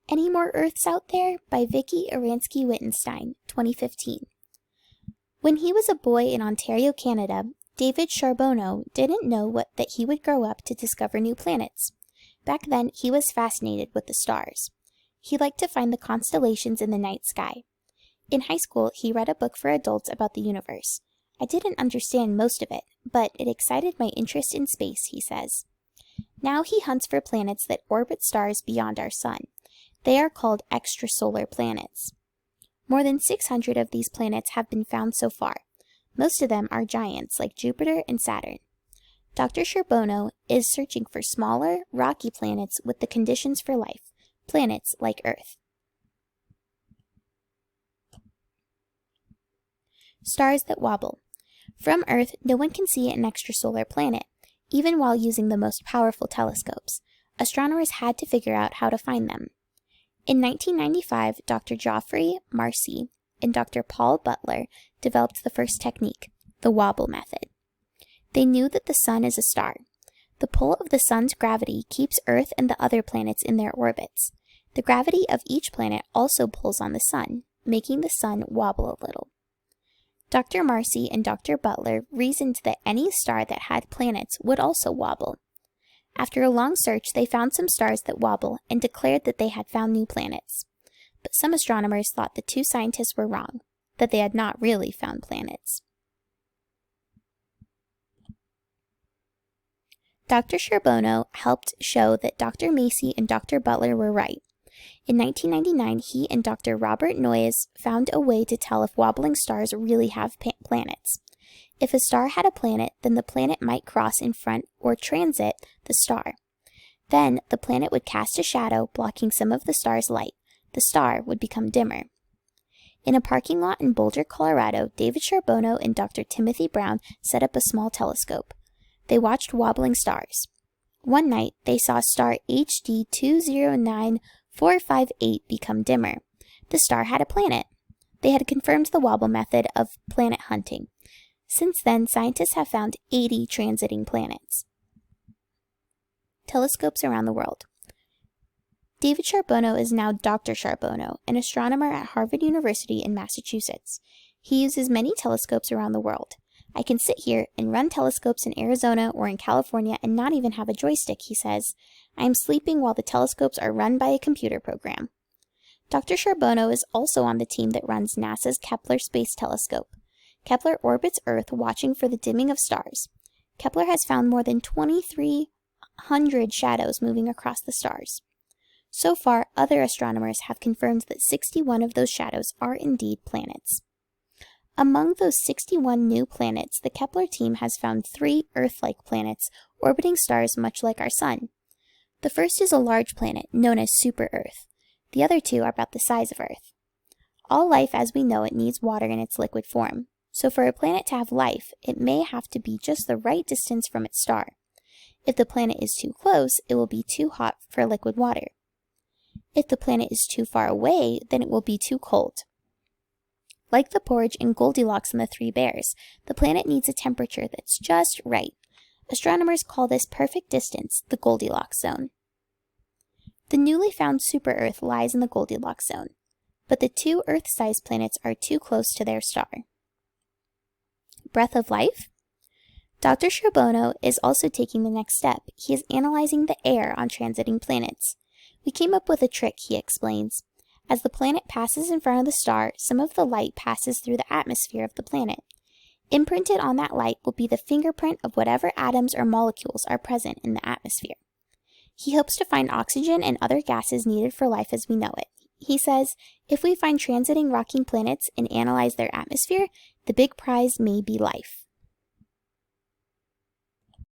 Any More Earths Out There by Vicky Aransky-Wittenstein, 2015. When he was a boy in Ontario, Canada, David Charbonneau didn't know that he would grow up to discover new planets. Back then, he was fascinated with the stars. He liked to find the constellations in the night sky. In high school, he read a book for adults about the universe. I didn't understand most of it, but it excited my interest in space, he says. Now he hunts for planets that orbit stars beyond our sun. They are called extrasolar planets. More than 600 of these planets have been found so far. Most of them are giants like Jupiter and Saturn. Dr. Charbonneau is searching for smaller, rocky planets with the conditions for life, planets like Earth. Stars that wobble. From Earth, no one can see an extrasolar planet, even while using the most powerful telescopes. Astronomers had to figure out how to find them. In 1995, Dr. Geoffrey Marcy and Dr. Paul Butler developed the first technique, the wobble method. They knew that the sun is a star. The pull of the sun's gravity keeps Earth and the other planets in their orbits. The gravity of each planet also pulls on the sun, making the sun wobble a little. Dr. Marcy and Dr. Butler reasoned that any star that had planets would also wobble. After a long search, they found some stars that wobble and declared that they had found new planets. But some astronomers thought the two scientists were wrong, that they had not really found planets. Dr. Charbonneau helped show that Dr. Marcy and Dr. Butler were right. In 1999, he and Dr. Robert Noyes found a way to tell if wobbling stars really have planets. If a star had a planet, then the planet might cross in front or transit the star. Then the planet would cast a shadow, blocking some of the star's light. The star would become dimmer. In a parking lot in Boulder, Colorado, David Charbonneau and Dr. Timothy Brown set up a small telescope. They watched wobbling stars. One night, they saw star HD 209458 become dimmer. The star had a planet. They had confirmed the wobble method of planet hunting. Since then, scientists have found 80 transiting planets. Telescopes around the world. David Charbonneau is now Dr. Charbonneau, an astronomer at Harvard University in Massachusetts. He uses many telescopes around the world. I can sit here and run telescopes in Arizona or in California and not even have a joystick, he says. I am sleeping while the telescopes are run by a computer program. Dr. Charbonneau is also on the team that runs NASA's Kepler Space Telescope. Kepler orbits Earth watching for the dimming of stars. Kepler has found more than 2,300 shadows moving across the stars. So far, other astronomers have confirmed that 61 of those shadows are indeed planets. Among those 61 new planets, the Kepler team has found 3 Earth-like planets orbiting stars much like our Sun. The first is a large planet known as Super-Earth. The other 2 are about the size of Earth. All life as we know it needs water in its liquid form. So for a planet to have life, it may have to be just the right distance from its star. If the planet is too close, it will be too hot for liquid water. If the planet is too far away, then it will be too cold. Like the porridge in Goldilocks and the Three Bears, the planet needs a temperature that's just right. Astronomers call this perfect distance the Goldilocks zone. The newly found super-Earth lies in the Goldilocks zone, but the 2 Earth-sized planets are too close to their star. Breath of life? Dr. Charbonneau is also taking the next step. He is analyzing the air on transiting planets. We came up with a trick, he explains. As the planet passes in front of the star, some of the light passes through the atmosphere of the planet. Imprinted on that light will be the fingerprint of whatever atoms or molecules are present in the atmosphere. He hopes to find oxygen and other gases needed for life as we know it. He says, if we find transiting rocking planets and analyze their atmosphere, the big prize may be life.